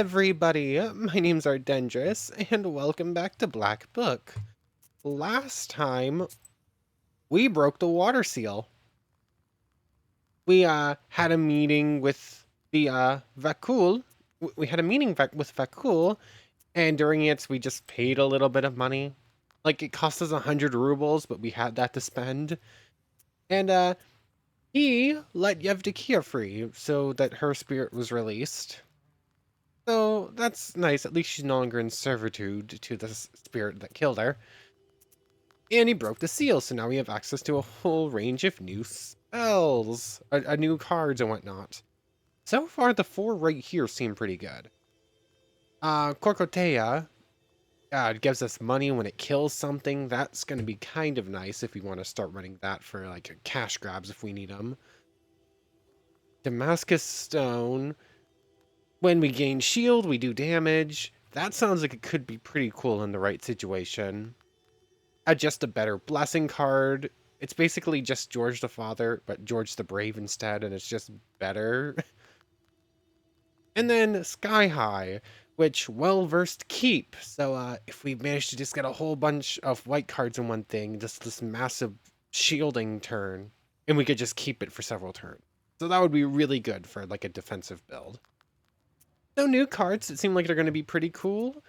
everybody, my name's Ardendris, and welcome back to Black Book. Last time, we broke the water seal. We, had a meeting with the, Vakul. We had a meeting with Vakul, and during it, we just paid a little bit of money. Like, it cost us 100 rubles, but we had that to spend. And, he let Yevdokia free, so that her spirit was released. So that's nice. At least she's no longer in servitude to the spirit that killed her. And he broke the seal, so now we have access to a whole range of new spells, new cards and whatnot. So far, the four right here seem pretty good. Korkotea, it gives us money when it kills something. That's going to be kind of nice if we want to start running that for like cash grabs if we need them. Damascus Stone. When we gain shield, we do damage. That sounds like it could be pretty cool in the right situation. Just a better blessing card. It's basically just George the Father, but George the Brave instead, and it's just better. And then Sky High, which well-versed keep. So if we manage to just get a whole bunch of white cards in one thing, just this massive shielding turn, and we could just keep it for several turns. So that would be really good for like a defensive build. So new cards that seem like they're going to be pretty cool.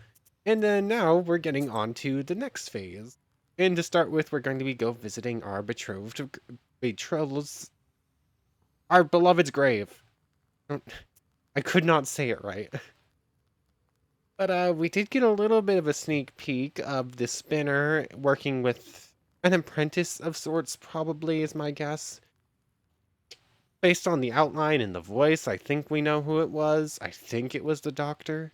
And then now we're getting on to the next phase. And to start with, we're going to go visiting our betrothed's, our beloved's grave. I could not say it right. But we did get a little bit of a sneak peek of the spinner working with an apprentice of sorts, probably is my guess. Based on the outline and the voice, I think we know who it was. I think it was the doctor.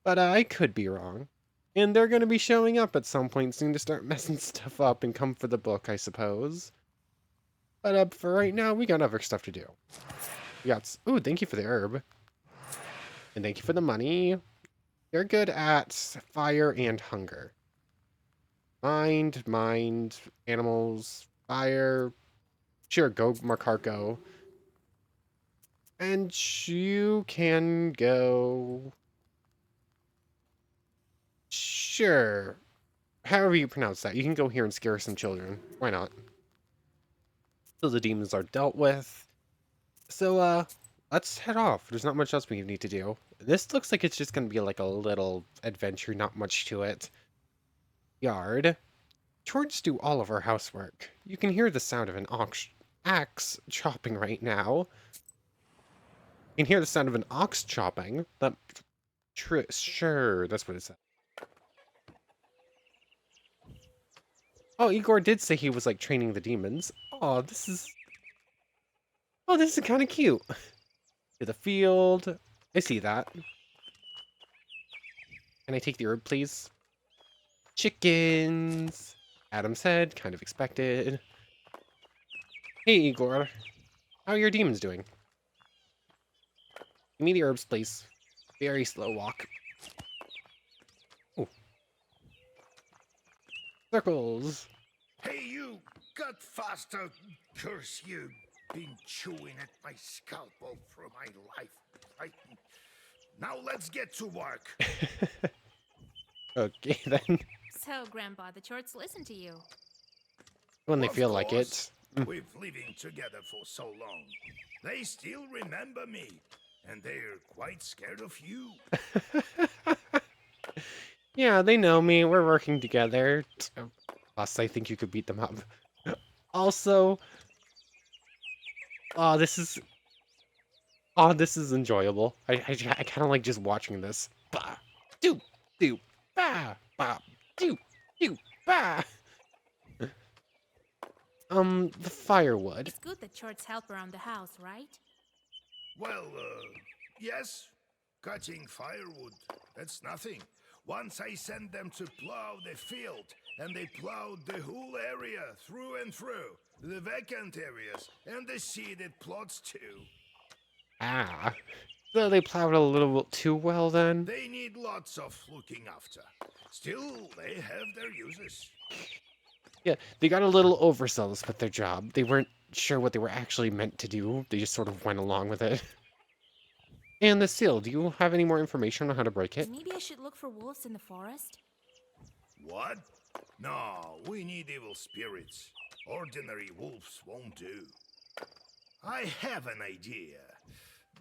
But I could be wrong. And they're going to be showing up at some point soon to start messing stuff up and come for the book, I suppose. But for right now, we got other stuff to do. We got... Ooh, thank you for the herb. And thank you for the money. They're good at fire and hunger. Mind, animals, fire. Sure, go, Markarko. And you can go... Sure. However you pronounce that. You can go here and scare some children. Why not? So the demons are dealt with. So, let's head off. There's not much else we need to do. This looks like it's just gonna be like a little adventure, not much to it. Yard. Chores do all of our housework. You can hear the sound of an axe chopping right now. You can hear the sound of an ox chopping. Sure, that's what it said. Oh, Igor did say he was like training the demons. Oh, this is kind of cute. To the field. I see that. Can I take the herb, please? Chickens. Adam said, kind of expected. Hey, Igor. How are your demons doing? Give me the herbs, please. Very slow walk. Oh. Circles. Hey, you! Cut faster! Curse you! Been chewing at my scalp all through my life. Now let's get to work. Okay, then. So, Grandpa, the Chorts listen to you. When they Of feel like course. it. We've living together for so long. They still remember me, and they're quite scared of you. Yeah, they know me. We're working together. Plus, I think you could beat them up. Also, oh, this is enjoyable. I kind of like just watching this. Bah, do, bah, bah, do, bah. The firewood. It's good that Chorts help around the house, right? Well, yes. Cutting firewood, that's nothing. Once I sent them to plow the field, and they plowed the whole area through and through. The vacant areas, and the seeded plots too. Ah, so they plowed a little too well then. They need lots of looking after. Still, they have their uses. Yeah, they got a little overzealous with their job. They weren't sure what they were actually meant to do. They just sort of went along with it. And the seal, do you have any more information on how to break it? Maybe I should look for wolves in the forest? What? No, we need evil spirits. Ordinary wolves won't do. I have an idea.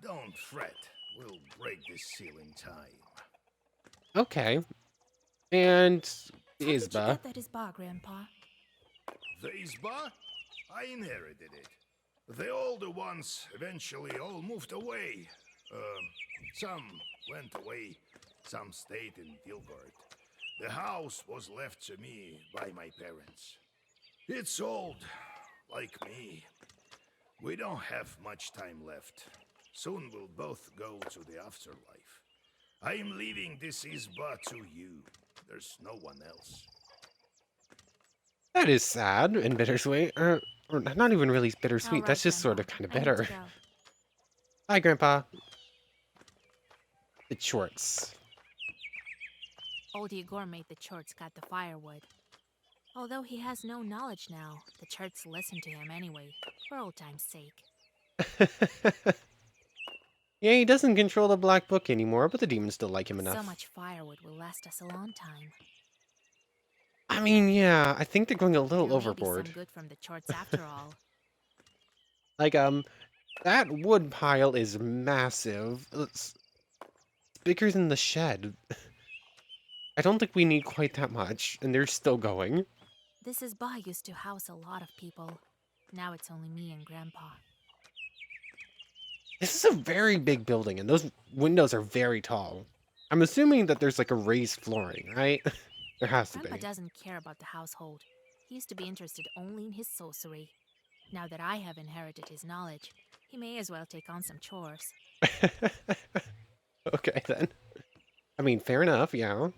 Don't fret. We'll break this seal in time. Okay. And How did you Isba. get that Isba, Grandpa? The Izba? I inherited it. The older ones eventually all moved away. Some went away, some stayed in Gilbert. The house was left to me by my parents. It's old, like me. We don't have much time left. Soon we'll both go to the afterlife. I am leaving this Izba to you. There's no one else. That is sad and bittersweet. Or not even really All bittersweet. right, That's just sort Grandpa. of kind of I need to bitter. go. Hi, Grandpa. It's Schwartz. Old Igor made the Chorts cut the firewood. Although he has no knowledge now, the Chorts listen to him anyway, for old time's sake. Yeah, he doesn't control the Black Book anymore, but the demons still like him enough. So much firewood will last us a long time. I mean, yeah, I think they're going a little There may be overboard. some good from the Chorts after all. Like, that wood pile is massive. It's bigger than the shed. I don't think we need quite that much, and they're still going. This Isba used to house a lot of people. Now it's only me and Grandpa. This is a very big building, and those windows are very tall. I'm assuming that there's like a raised flooring, right? There has to Grandpa be. doesn't care about the household. He used to be interested only in his sorcery. Now that I have inherited his knowledge, he may as well take on some chores. Okay, then. I mean, fair enough, yeah.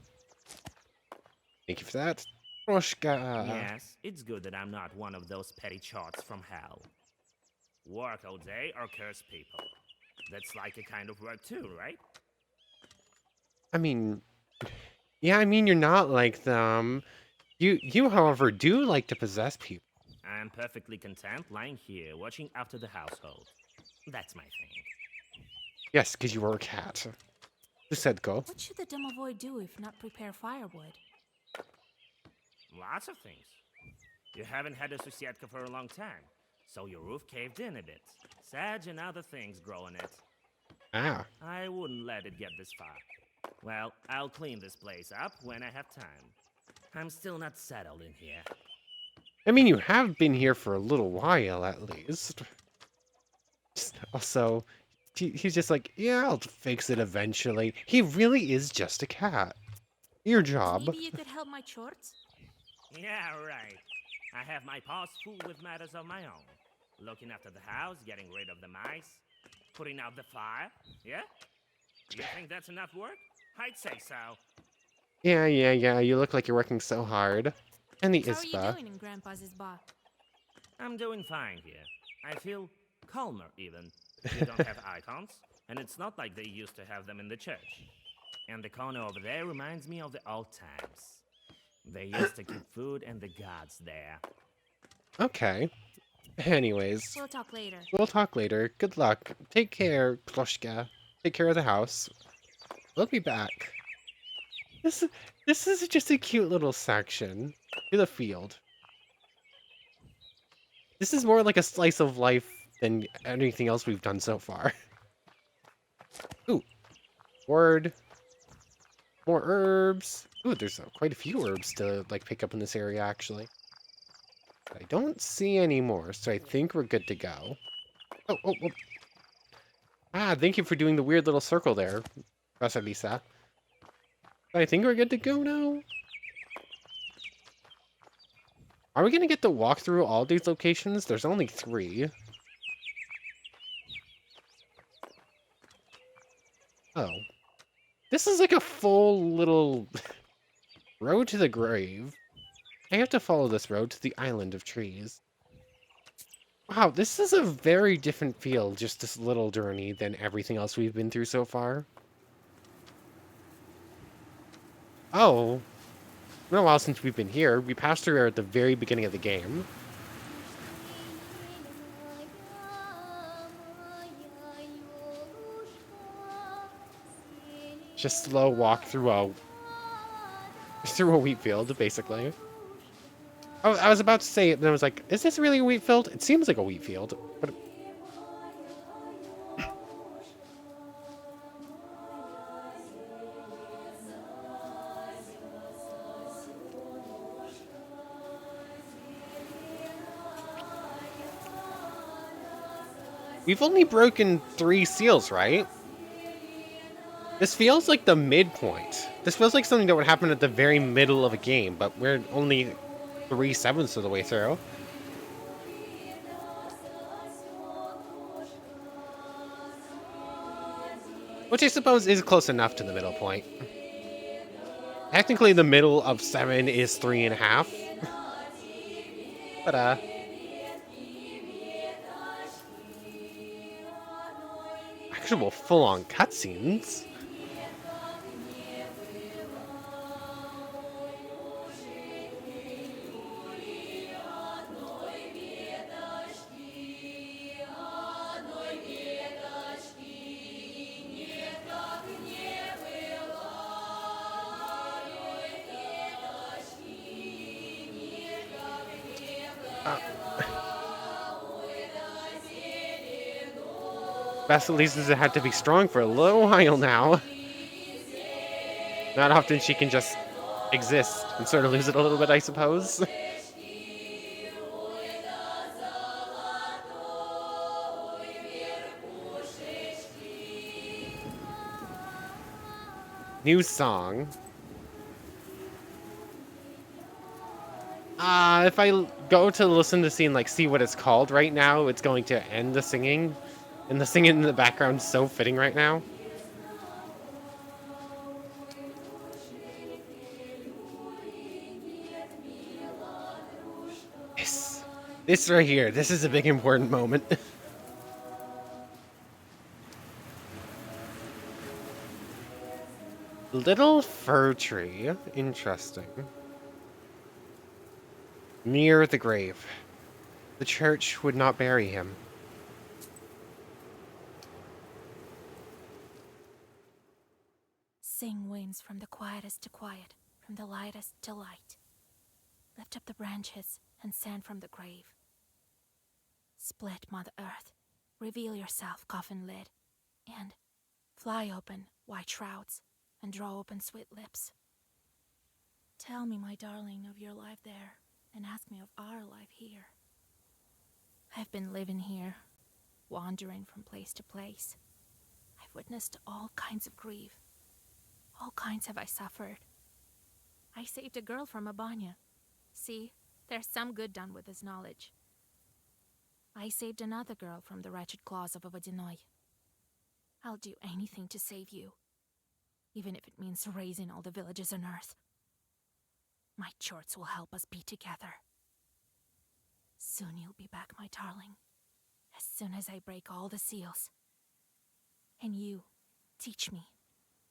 Thank you for that. Morteshka. Yes, it's good that I'm not one of those petty charts from hell. Work all day or curse people. That's like a kind of work too, right? I mean, yeah, I mean, you're not like them. You, however, do like to possess people. I'm perfectly content lying here watching after the household. That's my thing. Yes, because you were a cat. Who said go? What should the domovoy do if not prepare firewood? Lots of things. You haven't had a Susietka for a long time, so your roof caved in a bit. Sedge and other things grow in it. Ah. I wouldn't let it get this far. Well, I'll clean this place up when I have time. I'm still not settled in here. I mean, you have been here for a little while, at least. Also, he's just like, yeah, I'll fix it eventually. He really is just a cat. Your job. Maybe you could help my chores? Yeah, right. I have my paws full with matters of my own. Looking after the house, getting rid of the mice, putting out the fire. Yeah? Do you think that's enough work? I'd say so. Yeah, you look like you're working so hard. And the How are you Isba. doing in Grandpa's Isba? I'm doing fine here. I feel calmer, even. You don't have icons, and it's not like they used to have them in the church. And the corner over there reminds me of the old times. They used to keep food and the gods there. Okay. Anyways, We'll talk later. we'll talk later. Good luck. Take care, Kloshka. Take care of the house. We'll be back. This, this is just a cute little section to the field. This is more like a slice of life than anything else we've done so far. Ooh. Word. More herbs. Ooh, there's quite a few herbs to like pick up in this area, actually. I don't see any more, so I think we're good to go. Oh. Ah, thank you for doing the weird little circle there, Vasilisa. I think we're good to go now. Are we gonna get to walk through all these locations? There's only 3. Oh. This is like a full little road to the grave. I have to follow this road to the island of trees. Wow, this is a very different feel, just this little journey, than everything else we've been through so far. Oh. It's been a while since we've been here. We passed through here at the very beginning of the game. Just slow walk through a wheat field, basically. Oh, I was about to say it, and I was like, is this really a wheat field? It seems like a wheat field, but we've only broken 3 seals, right? This feels like the midpoint. This feels like something that would happen at the very middle of a game, but we're only 3/7 of the way through. Which I suppose is close enough to the middle point. Technically, the middle of 7 is 3.5. But, actual full-on cutscenes. Vasilisa's had to be strong for a little while now. Not often she can just exist and sort of lose it a little bit, I suppose. New song. If I go to listen to see and like see what it's called right now, it's going to end the singing. And the singing in the background is so fitting right now. This right here, this is a big important moment. Little fir tree. Interesting. Near the grave. The church would not bury him. Sing winds from the quietest to quiet, from the lightest to light. Lift up the branches and sand from the grave. Split, Mother Earth, reveal yourself, coffin lid, and fly open white shrouds and draw open sweet lips. Tell me, my darling, of your life there, and ask me of our life here. I've been living here, wandering from place to place. I've witnessed all kinds of grief. All kinds have I suffered. I saved a girl from a banya. See, there's some good done with this knowledge. I saved another girl from the wretched claws of a Vadinoi. I'll do anything to save you, even if it means raising all the villages on earth. My chorts will help us be together. Soon you'll be back, my darling, as soon as I break all the seals. And you, teach me,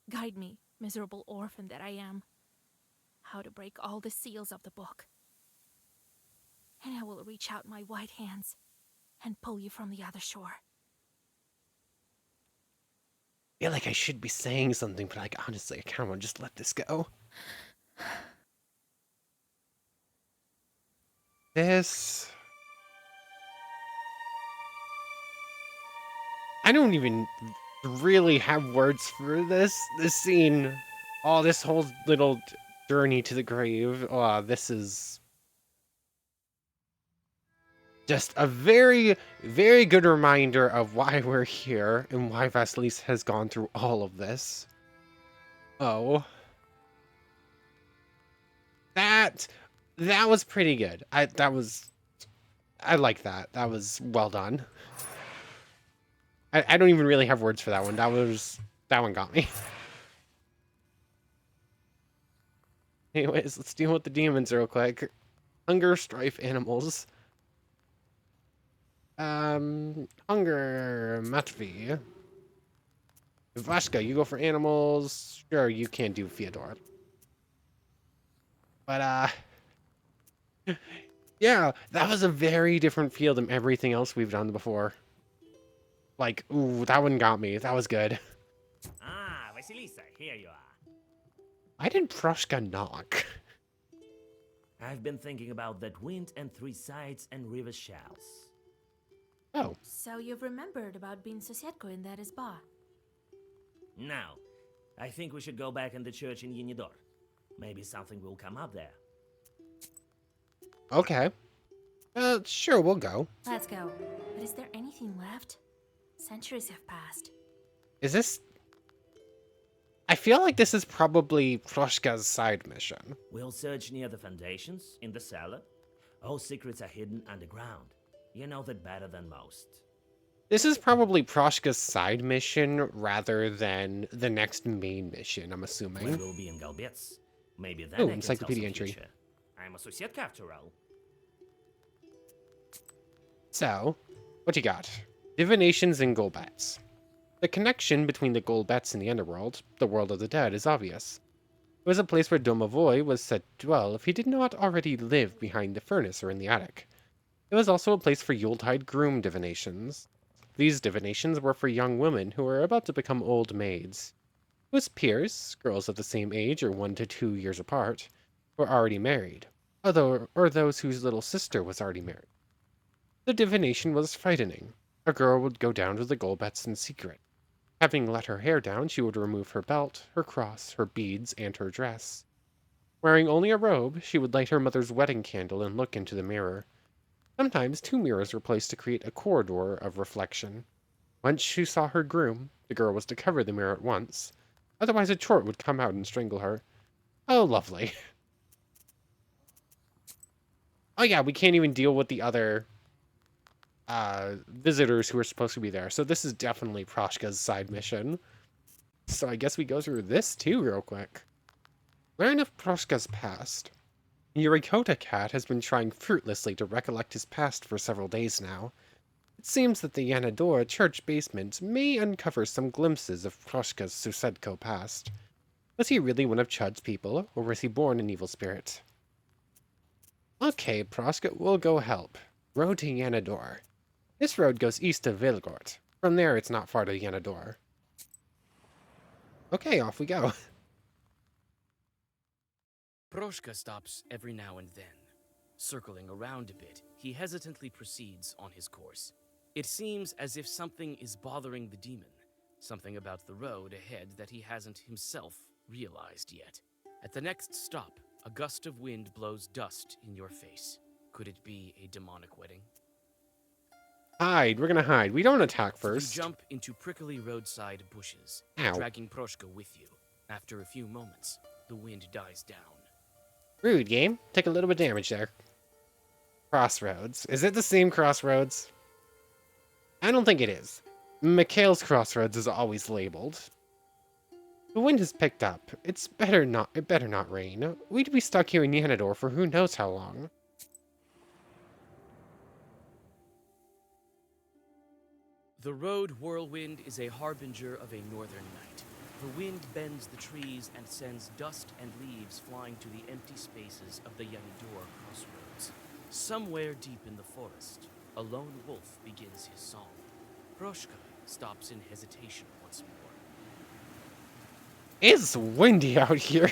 guide me, miserable orphan that I am, how to break all the seals of the book. And I will reach out my white hands and pull you from the other shore. I feel like I should be saying something, but like honestly, I kind of want to just let this go. This... I don't even really have words for this scene. Oh, this whole little journey to the grave. Oh, this is just a very, very good reminder of why we're here and why Vasilisa has gone through all of this. Oh. That was pretty good. I like that. That was well done. I don't even really have words for that one. That one got me. Anyways, let's deal with the demons real quick. Hunger, strife, animals. Hunger, Matvi. Vashka, you go for animals. Sure, you can't do Fyodor. But, yeah, that was a very different feel than everything else we've done before. Like, ooh, that one got me. That was good. Ah, Vasilisa, here you are. Why did Proshka knock? I've been thinking about that wind and three sides and river shells. Oh, So you've remembered about being Sosiedko in that spa? Now, I think we should go back in the church in Yenidor. Maybe something will come up there. okay. Sure, we'll go. Let's go. But is there anything left? Centuries have passed. Is this... I feel like this is probably Proshka's side mission. We'll search near the foundations, in the cellar. All secrets are hidden underground. You know that better than most. This is probably Proshka's side mission rather than the next main mission, I'm We assuming. will be in Galbets. Maybe then Oh, I can encyclopedia tell entry. some future. I'm a Sosietka after all. So, what you got? Divinations and Golbets. The connection between the Golbets and the Underworld, the world of the dead, is obvious. It was a place where Domovoy was said to dwell if he did not already live behind the furnace or in the attic. It was also a place for Yuletide groom divinations. These divinations were for young women who were about to become old maids, whose peers, girls of the same age or 1 to 2 years apart, were already married, or those whose little sister was already married. The divination was frightening. A girl would go down to the Golbets in secret. Having let her hair down, she would remove her belt, her cross, her beads, and her dress. Wearing only a robe, she would light her mother's wedding candle and look into the mirror. Sometimes 2 mirrors were placed to create a corridor of reflection. Once she saw her groom, the girl was to cover the mirror at once. Otherwise a chort would come out and strangle her. Oh, lovely. Oh yeah, we can't even deal with the other visitors who are supposed to be there. So this is definitely Proshka's side mission. So I guess we go through this too real quick. Learn of Proshka's past. Yurikota Cat has been trying fruitlessly to recollect his past for several days now. It seems that the Yanadora church basement may uncover some glimpses of Proshka's Susedko past. Was he really one of Chud's people, or was he born an evil spirit? Okay, Proshka, we'll go help. Road to Yanador. This road goes east of Vilgort. From there, it's not far to Yanador. Okay, off we go. Proshka stops every now and then. Circling around a bit, he hesitantly proceeds on his course. It seems as if something is bothering the demon, something about the road ahead that he hasn't himself realized yet. At the next stop, a gust of wind blows dust in your face. Could it be a demonic wedding? Hide, we're gonna hide. We don't attack first. You jump into prickly roadside bushes, Ow. dragging Proshka with you. After a few moments, the wind dies down. Rude game. Take a little bit of damage there. Crossroads. Is it the same Crossroads? I don't think it is. Mikhail's Crossroads is always labeled. The wind has picked up. It better not rain. We'd be stuck here in Yanador for who knows how long. The road whirlwind is a harbinger of a northern night. The wind bends the trees and sends dust and leaves flying to the empty spaces of the Yanidor crossroads. Somewhere deep in the forest, a lone wolf begins his song. Proshka stops in hesitation once more. It's windy out here.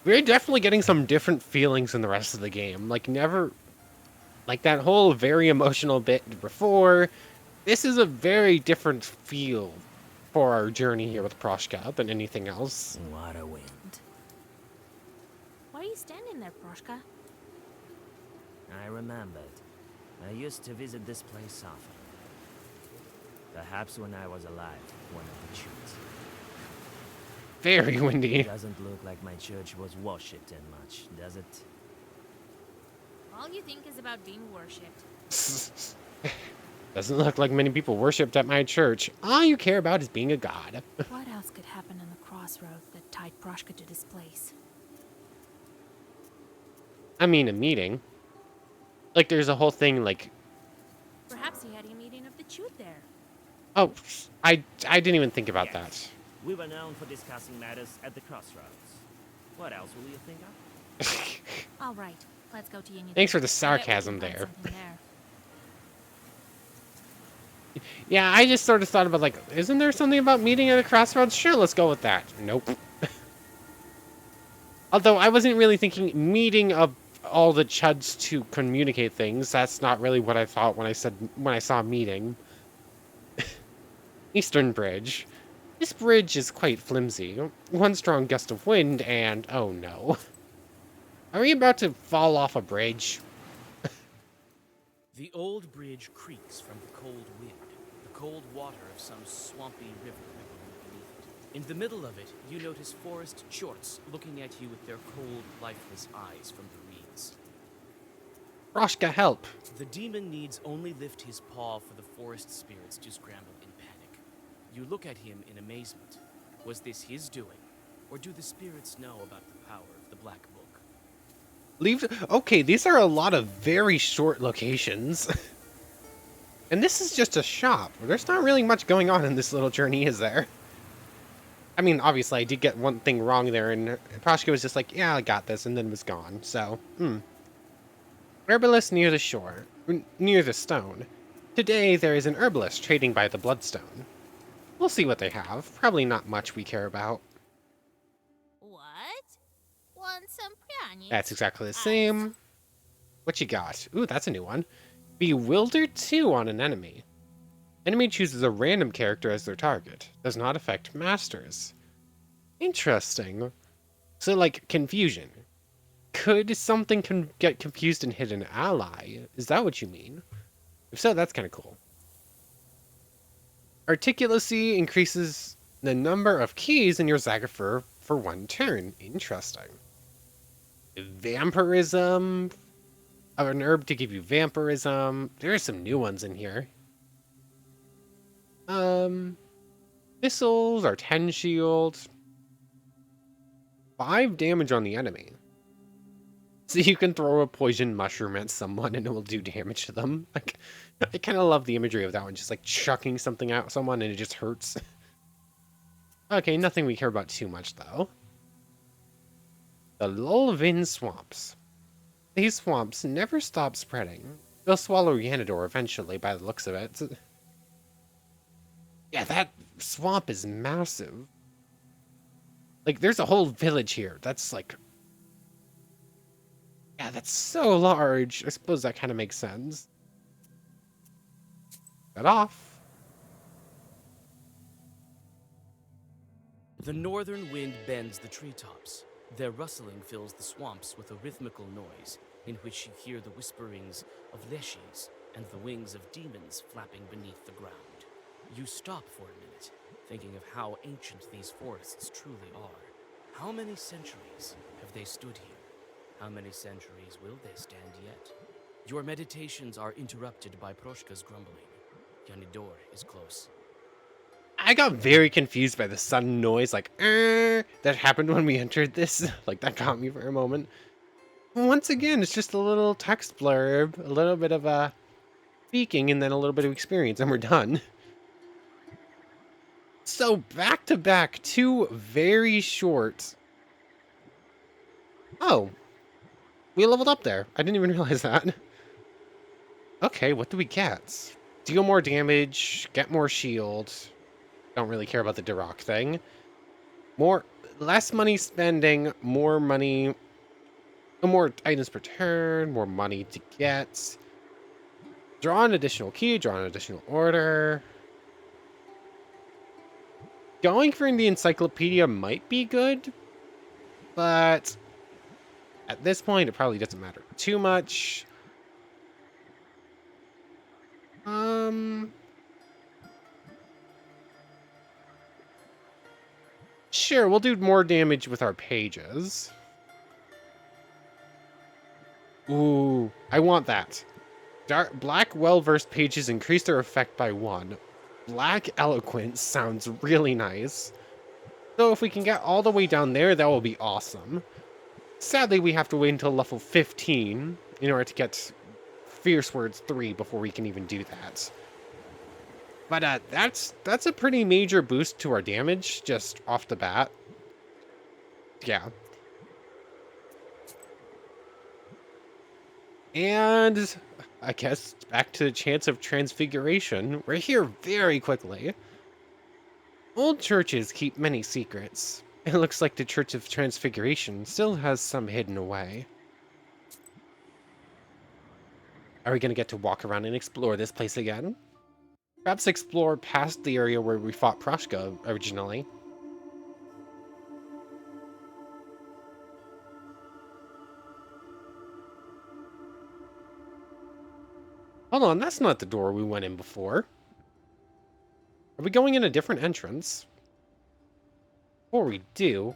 We're definitely getting some different feelings in the rest of the game. Like that whole very emotional bit before. This is a very different feel for our journey here with Proshka than anything else. What a wind. Why are you standing there, Proshka? I remembered. I used to visit this place often. Perhaps when I was alive, one of the shoots. Very windy. It doesn't look like my church was worshipped in much, does it? All you think is about being worshipped. Doesn't look like many people worshipped at my church. All you care about is being a god. What else could happen on the crossroads that tied Proshka to this place? I mean, a meeting. Like, there's a whole thing, like... Perhaps he had a meeting of the Chute there. Oh, I didn't even think about Yes. We were known for discussing matters at the crossroads. What else will you think of? that. All right, let's go to Yenidor. Thanks for the I bet we sarcasm can find there. something there. Yeah, I just sort of thought about, like, isn't there something about meeting at a crossroads? Sure, let's go with that. Nope. Although I wasn't really thinking meeting of all the chuds to communicate things. That's not really what I thought when I saw meeting. Eastern Bridge. This bridge is quite flimsy. One strong gust of wind and oh no. Are we about to fall off a bridge? The old bridge creaks from the cold wind, the cold water of some swampy river rippling beneath it. In the middle of it, you notice forest chorts looking at you with their cold, lifeless eyes from the reeds. Morteshka, help! The demon needs only lift his paw for the forest spirits to scramble in panic. You look at him in amazement. Was this his doing? Or do the spirits know about the power of the Black Book? Okay, these are a lot of very short locations. And this is just a shop. There's not really much going on in this little journey, is there? I mean, obviously, I did get one thing wrong there, and Morteshka was just like, yeah, I got this, and then was gone, so, Herbalist near the shore, near the stone. Today, there is an herbalist trading by the bloodstone. We'll see what they have. Probably not much we care about. What? Want some pryanis? That's exactly the same. What you got? Ooh, that's a new one. Bewilder 2 on an enemy. Enemy chooses a random character as their target. Does not affect masters. Interesting. So, like, confusion. Could something get confused and hit an ally? Is that what you mean? If so, that's kind of cool. Articulacy increases the number of keys in your Zagafer for 1 turn. Interesting. Vampirism. An herb to give you vampirism. There are some new ones in here. Missiles are 10 shields. 5 damage on the enemy. So you can throw a poison mushroom at someone and it will do damage to them. Like, I kind of love the imagery of that one. Just like chucking something at someone and it just hurts. Okay, nothing we care about too much though. The Lulvin Swamps. These swamps never stop spreading. They'll swallow Yanador eventually by the looks of it. Yeah, that swamp is massive. Like, there's a whole village here. That's like... Yeah, that's so large. I suppose that kind of makes sense. Cut off. The northern wind bends the treetops. Their rustling fills the swamps with a rhythmical noise, in which you hear the whisperings of leshis and the wings of demons flapping beneath the ground. You stop for a minute, thinking of how ancient these forests truly are. How many centuries have they stood here? How many centuries will they stand yet? Your meditations are interrupted by Proshka's grumbling. Yanidor is close. I got very confused by the sudden noise, like, that happened when we entered this. Like, that got me for a moment. Once again, it's just a little text blurb, a little bit of speaking, and then a little bit of experience, and we're done. So, back to back, 2 very short... Oh. We leveled up there. I didn't even realize that. Okay, what do we get? Deal more damage, get more shield. Don't really care about the Duroc thing. Less money spending, more money, more items per turn, more money to get. Draw an additional key, draw an additional order. Going for the encyclopedia might be good, but at this point, it probably doesn't matter too much. Sure, we'll do more damage with our pages. Ooh, I want that. Black well-versed pages increase their effect by 1. Black eloquence sounds really nice. So if we can get all the way down there, that will be awesome. Sadly, we have to wait until level 15 in order to get Fierce Words 3 before we can even do that. But that's a pretty major boost to our damage, just off the bat. Yeah. And I guess back to the chance of transfiguration. We're here very quickly. Old churches keep many secrets. It looks like the Church of Transfiguration still has some hidden away. Are we going to get to walk around and explore this place again? Perhaps explore past the area where we fought Proshka originally. Hold on, that's not the door we went in before. Are we going in a different entrance? Before we do,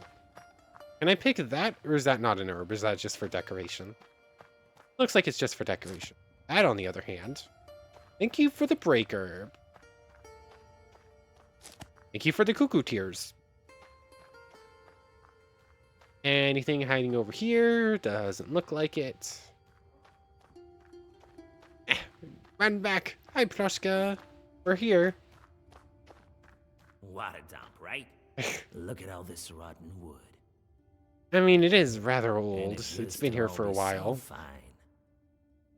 can I pick that, or is that not an herb? Is that just for decoration? Looks like it's just for decoration. That, on the other hand, thank you for the break herb. Thank you for the cuckoo tears. Anything hiding over here? Doesn't look like it. Run back. Hi, Proshka. We're here. What a dump, right? Look at all this rotten wood. I mean, it is rather And old. it It's used been to here all for a be so while. fine.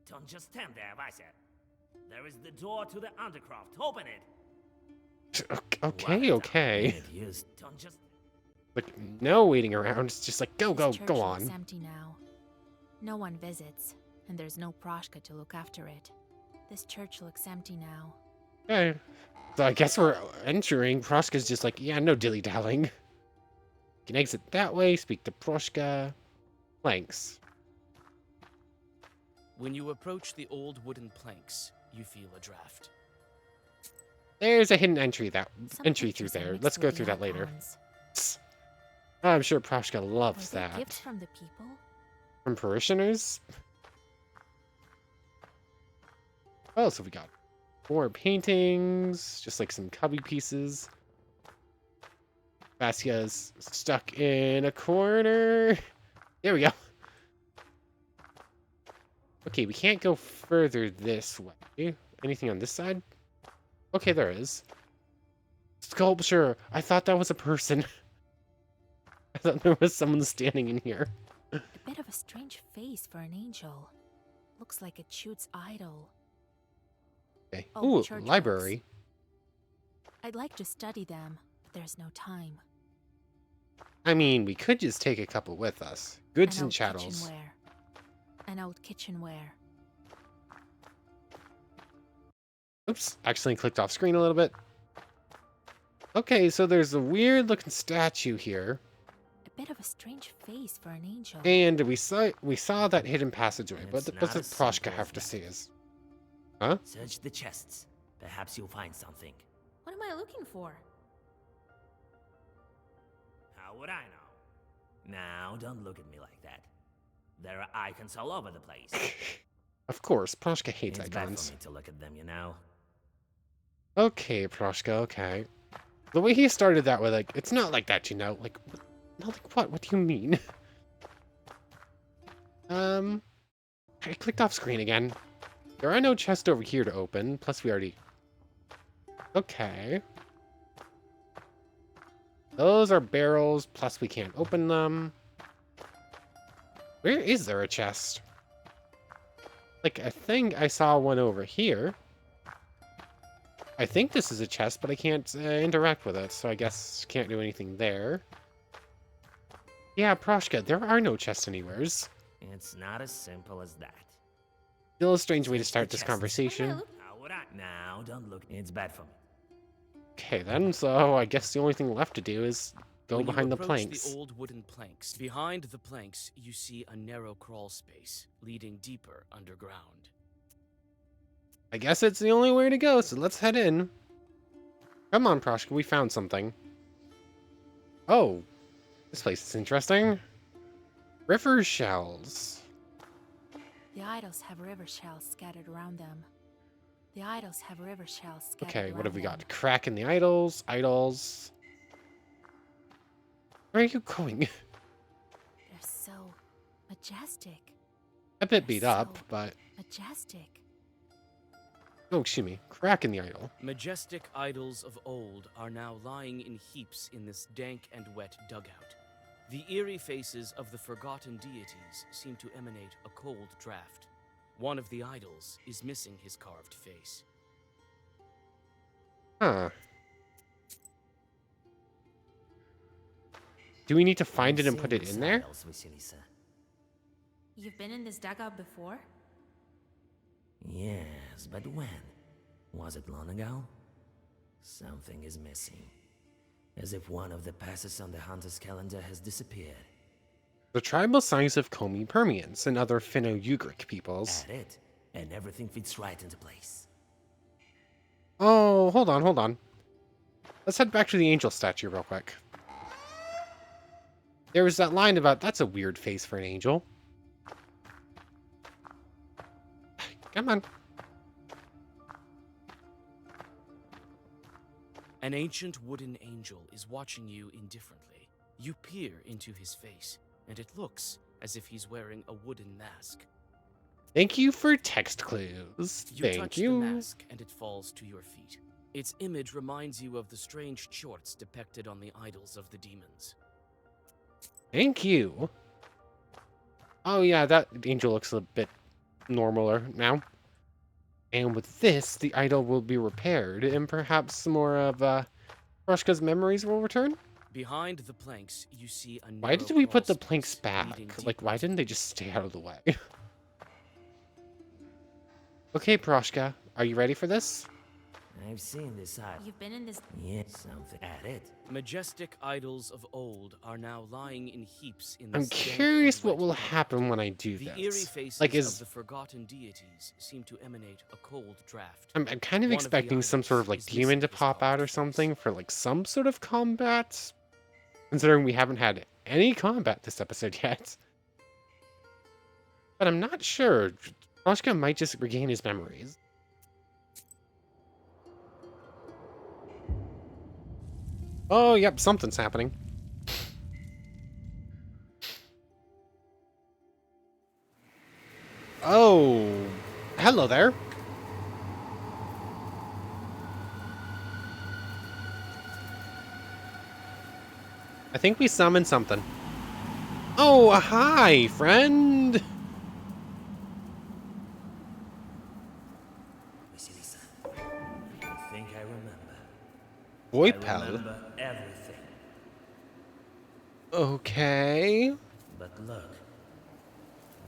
Don't just stand there, Vasilisa. There is the door to the undercroft. Open it. Okay, What a dump. okay. And it used. Don't just. Like, no waiting around. It's just like, go, This go, church go looks on. empty now. No one visits, and there's no Proshka to look after it. This church looks empty now. Okay. So I guess we're entering. Proshka's just like, yeah, no dilly-dallying. Can exit that way, speak to Proshka. Planks. When you approach the old wooden planks, you feel a draft. There's a hidden entry Some entry through pictures are there. mixed Let's go with through the that later. icons. I'm sure Proshka Were loves they that. gifts from the people? From parishioners? What else have we got? More paintings, just like some cubby pieces. Vasia's stuck in a corner. There we go. Okay, we can't go further this way. Anything on this side? Okay, there is. Sculpture! I thought that was a person. I thought there was someone standing in here. A bit of a strange face for an angel. Looks like it shoots idol. Okay. Oh, Ooh, church library. I'd like to study them, but there's no time. I mean, we could just take a couple with us. Goods An and old chattels. kitchenware. An old kitchenware. Oops, accidentally clicked off screen a little bit. Okay, so there's a weird looking statue here. A bit of a strange face for an angel. And we saw that hidden passageway, but It's what not does as Proshka simple have as to that. say is? Huh? Search the chests. Perhaps you'll find something. What am I looking for? How would I know? Now, don't look at me like that. There are icons all over the place. Of course, Proshka hates It's bad icons. for me to look at them, you know. Okay, Proshka, okay. The way he started that with, like, it's not like that, you know? Like, not like what? What do you mean? I clicked off screen again. There are no chests over here to open, plus we already... Okay. Those are barrels, plus we can't open them. Where is there a chest? Like, I think I saw one over here. I think this is a chest, but I can't interact with it, so I guess can't do anything there. Yeah, Proshka, there are no chests anywheres. It's not as simple as that. Still a strange way to Search start the this chests. conversation. How would I? Now, don't look. It's bad for me. Okay then, so I guess the only thing left to do is go When behind you the approach planks. the old wooden planks, behind the planks, you see a narrow crawl space leading deeper underground. I guess it's the only way to go, so let's head in. Come on, Proshka, we found something. Oh, this place is interesting. River shells. The idols have river shells scattered around them. The idols have river shells scattered Okay, what have we around got? Crack in the idols. Idols. Where are you going? them. They're so majestic. A bit beat up, So- but... Majestic. Oh, excuse me. Crack in the idol. Majestic idols of old are now lying in heaps in this dank and wet dugout. The eerie faces of the forgotten deities seem to emanate a cold draft. One of the idols is missing his carved face. Huh. Do we need to find it and put it in there? Vasilisa. You've been in this dugout before? Yes, but when? Was it long ago? Something is missing. As if one of the passes on the hunter's calendar has disappeared. The tribal signs of Komi-Permians and other Finno-Ugric peoples. Add it, and everything fits right into place. Oh, hold on, hold on. Let's head back to the angel statue real quick. There was that line about, that's a weird face for an angel. Come on. An ancient wooden angel is watching you indifferently. You peer into his face, and it looks as if he's wearing a wooden mask. Thank you for text clues. You Thank touch you. the mask, and it falls to your feet. Its image reminds you of the strange chorts depicted on the idols of the demons. Thank you. Oh yeah, that angel looks a bit normaler now. And with this, the idol will be repaired, and perhaps some more of Morteshka's memories will return? Behind the planks, you see a Why narrow did we put the crawl planks space back? leading Like, deeper why into didn't they just stay out of the way? Okay, Morteshka, are you ready for this? I've seen this idol. You've been in this. Yes, something. Add it. Majestic idols of old are now lying in heaps in the I'm stank curious and what wet will mud. happen when I do The eerie this. faces Like, of the forgotten deities seem to emanate a cold draft. I'm kind of One of the expecting some sort of idols like is demon missing to his pop out carved or face. something for like some sort of combat. Considering we haven't had any combat this episode yet. But I'm not sure. Morteshka might just regain his memories. Oh, yep, something's happening. Oh, hello there. I think we summoned something. Oh, hi, friend. Vasilisa. I think I remember. I Voipel. remember everything. Okay. But look.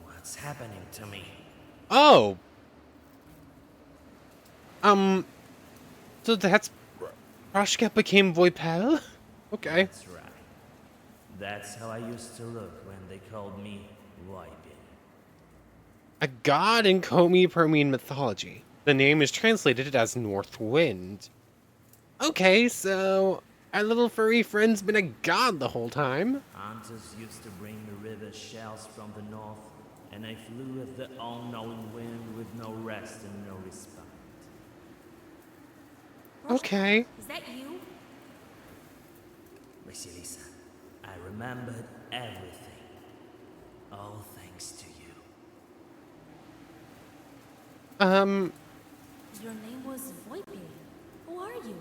What's happening to me? Oh. So that's... Morteshka became Voipel? Okay. That's right. That's how I used to look when they called me Wiping. A god in Komi-Permian mythology. The name is translated as North Wind. Okay, so our little furry friend's been a god the whole time. Hunters used to bring the river shells from the north, and I flew with the all-knowing wind with no rest and no respite. Okay. Is that you? Vasilisa, I remembered everything. All thanks to you. Your name was Voipil. Who are you?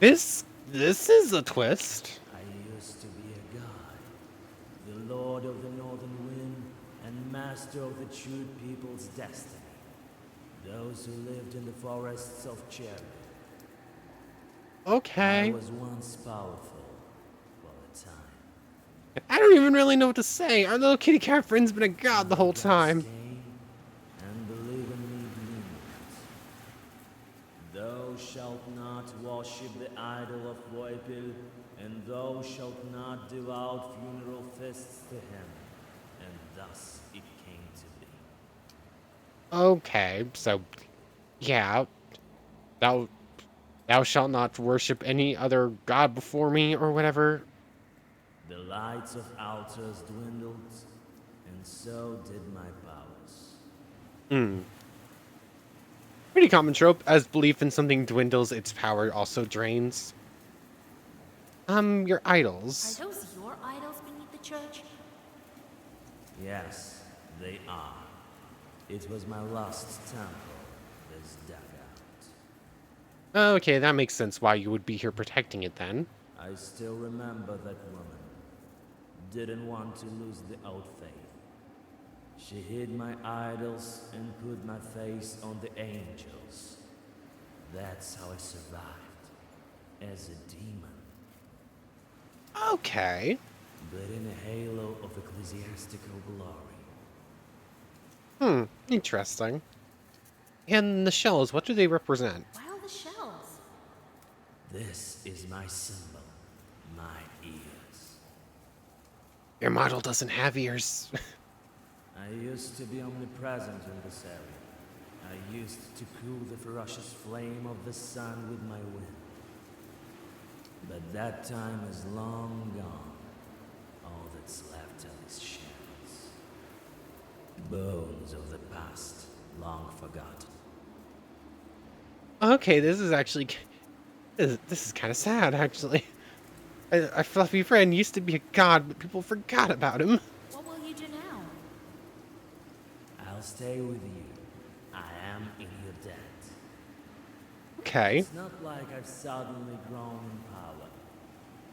This is a twist. I used to be a god, the lord of the northern wind and master of the true people's destiny. Those who lived in the forests of Cherry. I Okay. was once powerful for a time. I don't even really know what to say. Our little kitty cat friend's been a god the whole Gods time. came and believe in me demons. Thou shalt not worship the idol of Voipil, and thou shalt not do out funeral feasts to him. And thus it came to be. Okay, so yeah. Thou shalt not worship any other god before me or whatever. The lights of altars dwindled, and so did my powers. Pretty common trope. As belief in something dwindles, its power also drains. Your Are idols. those your idols beneath the church? Yes, they are. It was my lost temple, this dugout. Okay, that makes sense why you would be here protecting it then. I still remember that woman. Didn't want to lose the old faith. She hid my idols and put my face on the angels. That's how I survived as a demon. Okay. But in a halo of ecclesiastical glory. Interesting. And the shells, what do they represent? Why all the shells? This is my symbol, my ears. Your model doesn't have ears. I used to be omnipresent in this area. I used to cool the ferocious flame of the sun with my wind. But that time is long gone. All that's left are these shells. Bones of the past, long forgotten. Okay, this is actually... This is kind of sad, actually. Our fluffy friend used to be a god, but people forgot about him. What will you do now? I'll stay with you. I am in your debt. Okay. It's not like I've suddenly grown in power.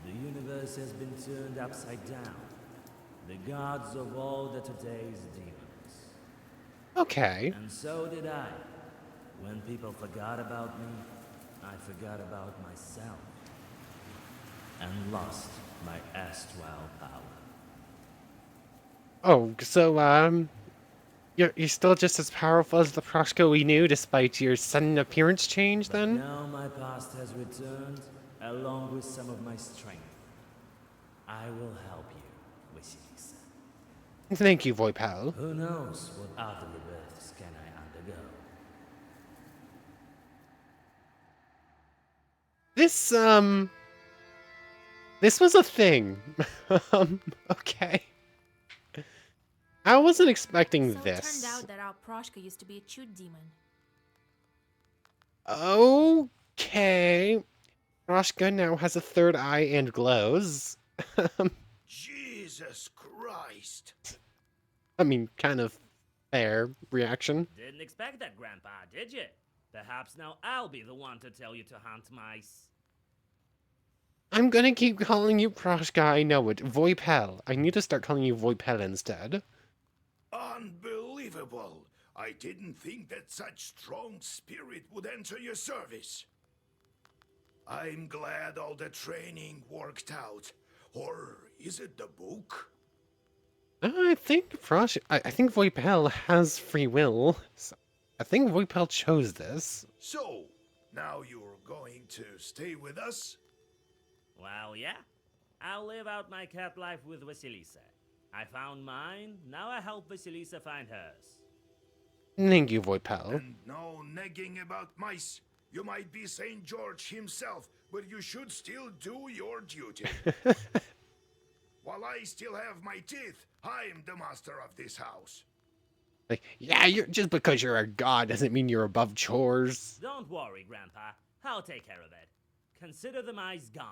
The universe has been turned upside down. The gods of old are today's demons. Okay. And so did I. When people forgot about me, I forgot about myself. And lost my erstwhile power. Oh, so, you're still just as powerful as the Proshka we knew, despite your sudden appearance change, But then? now my past has returned, along with some of my strength. I will help you, Vasilisa. Thank you, Voipal. Who knows what other rebirths can I undergo? This was a thing. Okay. I wasn't expecting So it this. turned out that our Proshka used to be a chute demon. Okay. Proshka now has a third eye and glows. Jesus Christ! I mean, kind of fair reaction. Didn't expect that, Grandpa, did you? Perhaps now I'll be the one to tell you to hunt mice. I'm gonna keep calling you Proshka, I know it. Voipel. I need to start calling you Voipel instead. Unbelievable! I didn't think that such strong spirit would enter your service. I'm glad all the training worked out. Or is it the book? I think I think Voipel has free will. So I think Voipel chose this. So, now you're going to stay with us? Well, yeah. I'll live out my cat life with Vasilisa. I found mine, now I help Vasilisa find hers. Thank you, Voipel. And no nagging about mice. You might be St. George himself, but you should still do your duty. While I still have my teeth, I'm the master of this house. Like, yeah, just because you're a god doesn't mean you're above chores. Don't worry, Grandpa. I'll take care of it. Consider the mice gone.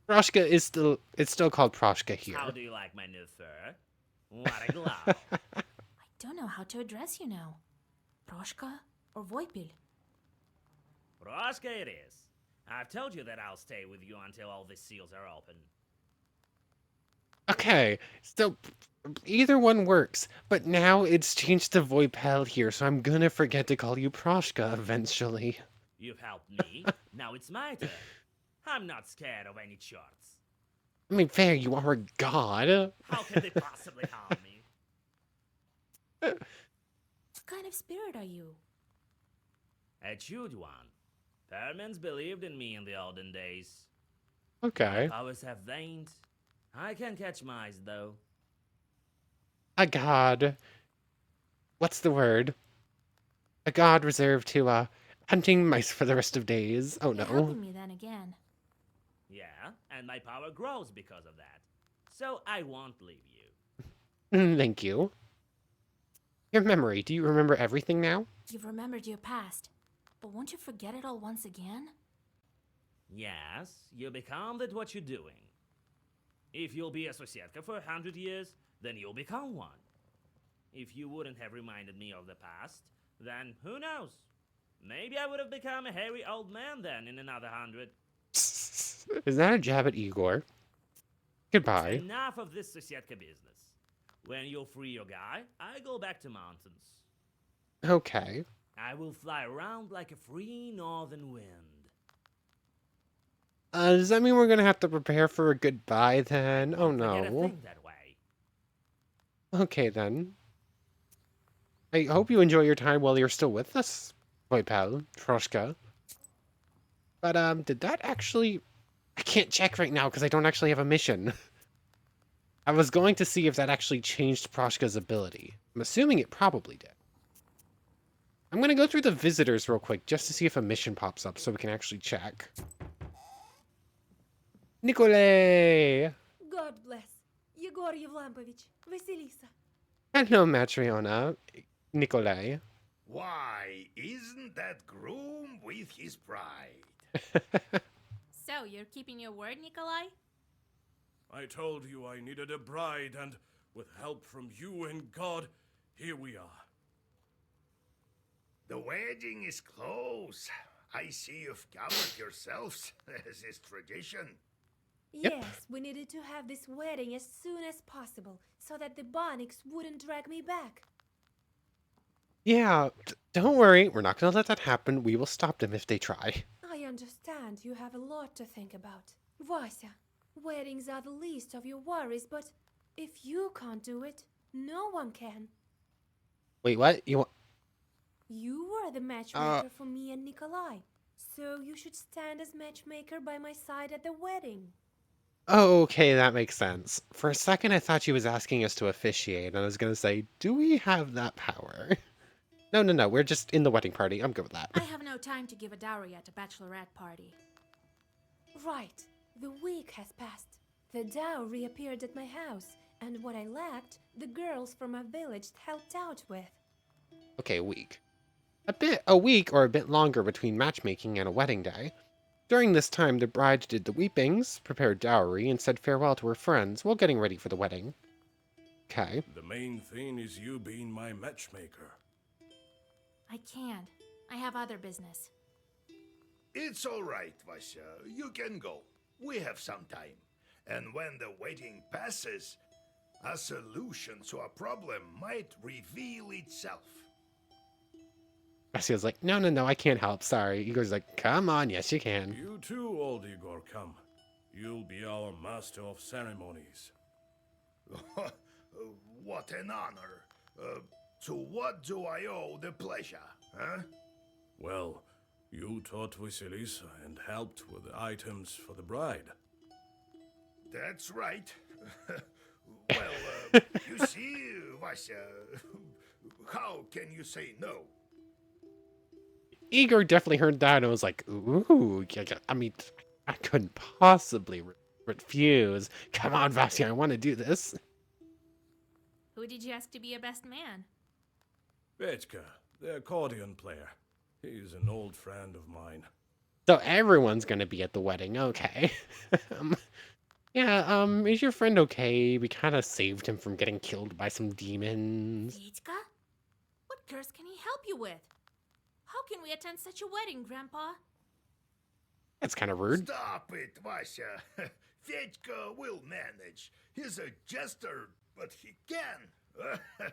Proshka is still called Proshka here. How do you like my new fur? What a glow. I don't know how to address you now. Proshka or Voipil? Morteshka it is. I've told you that I'll stay with you until all the seals are open. Okay, so either one works, but now it's changed to Voipel here, so I'm gonna forget to call you Proshka eventually. You've helped me. Now it's my turn. I'm not scared of any charts. I mean, fair, you are a god. How can they possibly harm me? What kind of spirit are you? A chewed one. Permans believed in me in the olden days. Okay. Powers have waned. I can catch mice, though. A god. What's the word? A god reserved to, hunting mice for the rest of days. Oh You're no. helping me then again. Yeah, and my power grows because of that. So I won't leave you. Thank you. Your memory, do you remember everything now? You've remembered your past, but won't you forget it all once again? Yes, you become that what you're doing. If you'll be a Societka for 100 years, then you'll become one. If you wouldn't have reminded me of the past, then who knows? Maybe I would have become a hairy old man then in another 100. Is that a jab at Igor? Goodbye. Enough of this Sosietka business. When you free your guy, I go back to mountains. Okay. I will fly around like a free northern wind. Does that mean we're gonna have to prepare for a goodbye then? Oh Won't forget a no. thing that way. Okay then. I hope you enjoy your time while you're still with us, my pal, Troshka. But, did that actually... I can't check right now because I don't actually have a mission. I was going to see if that actually changed Proshka's ability. I'm assuming it probably did. I'm gonna go through the visitors real quick just to see if a mission pops up so we can actually check. Nikolay! God bless. Yegor Yevlampovich, Vasilisa. Hello, Matriona. Nikolay. Why, isn't that groom with his bride? So, you're keeping your word, Nikolai? I told you I needed a bride, and with help from you and God, here we are. The wedding is close. I see you've covered yourselves, as is tradition. Yep. Yes, we needed to have this wedding as soon as possible, so that the Bonnics wouldn't drag me back. Yeah, don't worry. We're not gonna let that happen. We will stop them if they try. I understand you have a lot to think about. Vasya, weddings are the least of your worries, but if you can't do it, no one can. Wait, what? You want... You were the matchmaker for me and Nikolai, so you should stand as matchmaker by my side at the wedding. Oh, okay, that makes sense. For a second, I thought she was asking us to officiate, and I was gonna say, do we have that power? No, we're just in the wedding party. I'm good with that. I have no time to give a dowry at a bachelorette party. Right. The week has passed. The dowry appeared at my house, and what I lacked, the girls from my village helped out with. Okay, a week. A week or a bit longer between matchmaking and a wedding day. During this time, the bride did the weepings, prepared dowry, and said farewell to her friends while getting ready for the wedding. Okay. The main thing is you being my matchmaker. I can't. I have other business. It's all right, Vasya. You can go. We have some time. And when the wedding passes, a solution to a problem might reveal itself. Vasya's like, no, I can't help. Sorry. Igor's like, come on, yes, you can. You too, old Igor, come. You'll be our master of ceremonies. What an honor. To what do I owe the pleasure, huh? Well, you taught Vasilisa and helped with the items for the bride. That's right. Well, you see, Vasya, how can you say no? Igor definitely heard that and was like, ooh, I mean, I couldn't possibly refuse. Come on, Vasya, I want to do this. Who did you ask to be your best man? Petka, the accordion player. He's an old friend of mine. So everyone's gonna be at the wedding, okay. Yeah, is your friend okay? We kind of saved him from getting killed by some demons. Vitka? What curse can he help you with? How can we attend such a wedding, Grandpa? That's kind of rude. Stop it, Vasya. Fedka will manage. He's a jester, but he can.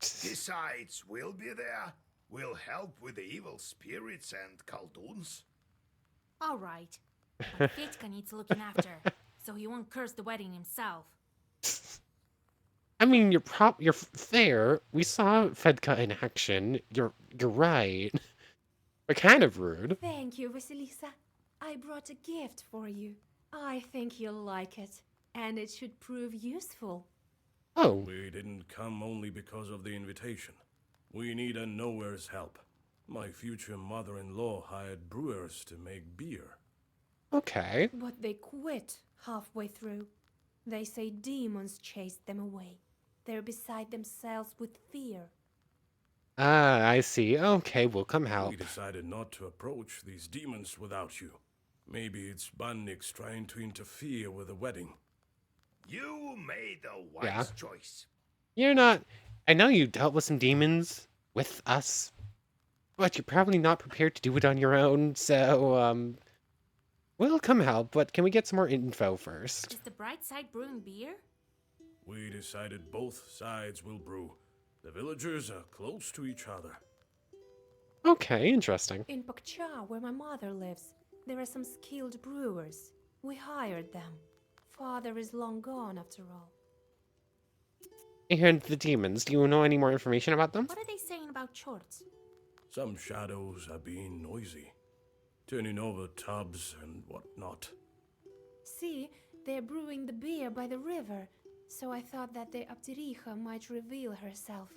Besides, we'll be there. We'll help with the evil spirits and coldoons. All right. But Vitka needs looking after, so he won't curse the wedding himself. I mean, you're fair. We saw Fedka in action. You're right. But kind of rude. Thank you, Vasilisa. I brought a gift for you. I think you'll like it, and it should prove useful. Oh, We didn't come only because of the invitation. We need a nowhere's help. My future mother-in-law hired brewers to make beer. okay. But they quit halfway through. They say demons chased them away. They're beside themselves with fear. Ah, I see. Okay, we'll come help. We decided not to approach these demons without you. Maybe it's Bandniks trying to interfere with the wedding. You made a wise Yeah. choice. You're not... I know you dealt with some demons with us, but you're probably not prepared to do it on your own, so, We'll come help, but can we get some more info first? Is the bright side brewing beer? We decided both sides will brew. The villagers are close to each other. Okay, interesting. In Pakcha, where my mother lives, there are some skilled brewers. We hired them. Father is long gone, after all. And the demons, do you know any more information about them? What are they saying about Chorts? Some shadows are being noisy, turning over tubs and whatnot. See, they're brewing the beer by the river, so I thought that the Abdiricha might reveal herself.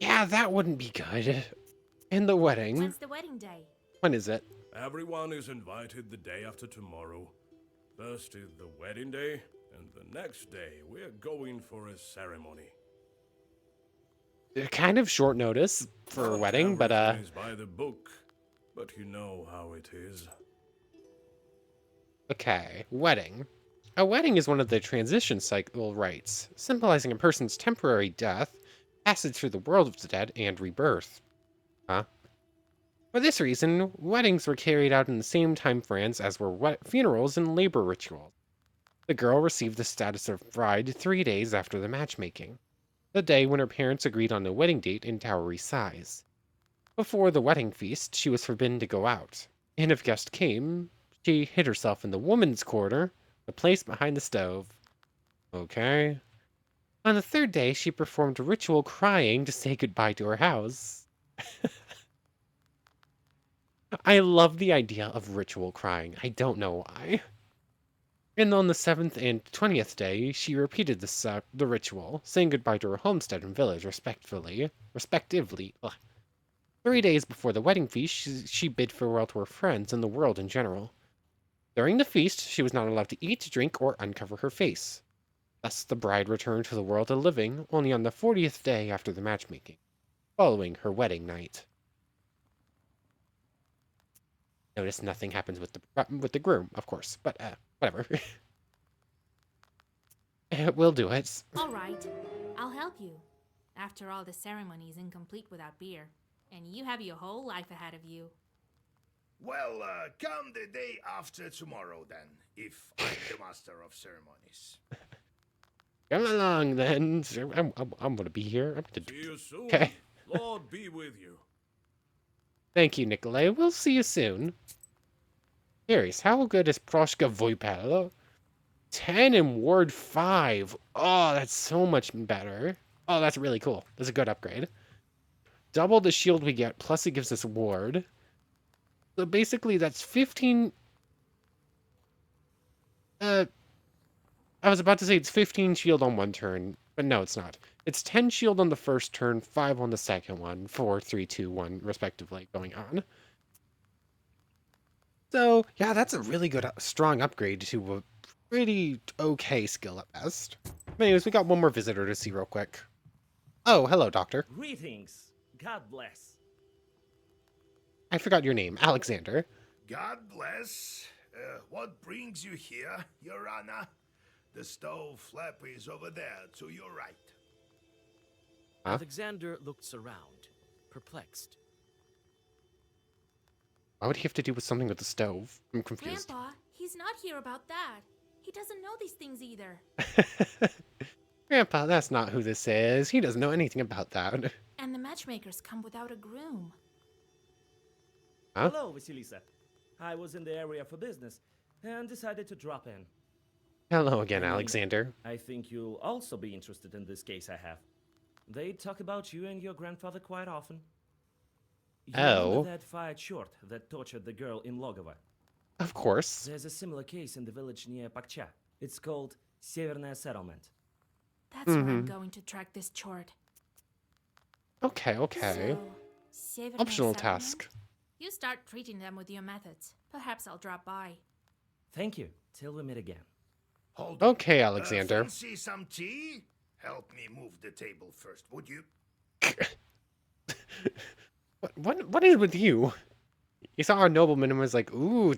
Yeah, that wouldn't be good. And the wedding. When's the wedding day? When is it? Everyone is invited the day after tomorrow. First is the wedding day, and the next day we're going for a ceremony. Kind of short notice for a wedding, but Everything is by the book, but you know how it is. okay, wedding. A wedding is one of the transition cycle rites, symbolizing a person's temporary death, passage through the world of the dead, and rebirth. Huh? For this reason, weddings were carried out in the same time frames as were funerals and labor rituals. The girl received the status of bride 3 days after the matchmaking, the day when her parents agreed on a wedding date and dowry size. Before the wedding feast, she was forbidden to go out, and if guests came, she hid herself in the woman's corner, the place behind the stove. Okay. On the 3rd day, she performed a ritual crying to say goodbye to her house. I love the idea of ritual crying. I don't know why. And on the 7th and 20th day, she repeated the ritual, saying goodbye to her homestead and village respectively. Ugh. 3 days before the wedding feast, she bid farewell to her friends and the world in general. During the feast, she was not allowed to eat, drink, or uncover her face. Thus, the bride returned to the world of living only on the 40th day after the matchmaking, following her wedding night. Notice nothing happens with the groom, of course, but whatever. We'll do it. All right, I'll help you. After all, the ceremony is incomplete without beer, and you have your whole life ahead of you. Well, come the day after tomorrow then, if I'm the master of ceremonies. Come along then. I'm gonna be here. See you soon. Okay. Lord be with you. Thank you, Nikolai. We'll see you soon. Curious, how good is Proshka Voipel? 10 in Ward 5. Oh, that's so much better. Oh, that's really cool. That's a good upgrade. Double the shield we get, plus it gives us ward. So basically, that's 15... I was about to say it's 15 shield on one turn, but no, it's not. It's 10 shield on the first turn, 5 on the second one, 4, 3, 2, 1, respectively, going on. So, yeah, that's a really good, strong upgrade to a pretty okay skill at best. Anyways, we got one more visitor to see real quick. Oh, hello, Doctor. Greetings. God bless. I forgot your name, Alexander. God bless. What brings you here, Your Honor? The stove flap is over there, to your right. Huh? Alexander looks around, perplexed. Why would he have to do with something with the stove? I'm confused. Grandpa, he's not here about that. He doesn't know these things either. Grandpa, that's not who this is. He doesn't know anything about that. And the matchmakers come without a groom. Huh? Hello, Vasilisa. I was in the area for business and decided to drop in. Hello again, I mean, Alexander. I think you'll also be interested in this case I have. They talk about you and your grandfather quite often. You Oh. remember that fired short that tortured the girl in Logova? Of course. There's a similar case in the village near Pakcha. It's called Severная Settlement. That's where I'm going to track this chort. Okay, okay. So, Severная Optional Settlement? task. You start treating them with your methods. Perhaps I'll drop by. Thank you. Till we meet again. Hold on. Okay, Alexander. Fancy some tea? Help me move the table first, would you? What is with you? You saw our nobleman and was like, ooh,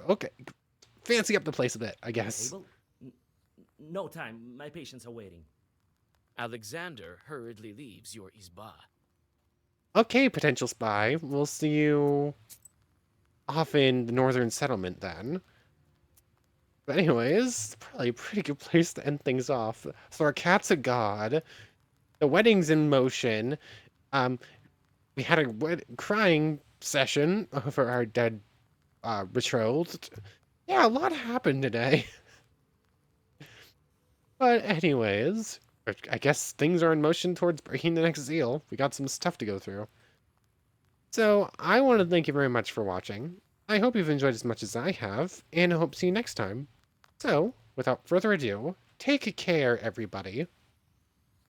okay. Fancy up the place a bit, I guess. Table? No time. My patients are waiting. Alexander hurriedly leaves your izba. Okay, potential spy. We'll see you off in the northern settlement then. But anyways, probably a pretty good place to end things off. So our cat's a god. The wedding's in motion. Um, we had a crying session over our dead betrothed. Yeah, a lot happened today. But anyways, I guess things are in motion towards breaking the next seal. We got some stuff to go through. So I want to thank you very much for watching. I hope you've enjoyed as much as I have, and I hope to see you next time. So, without further ado, take care, everybody.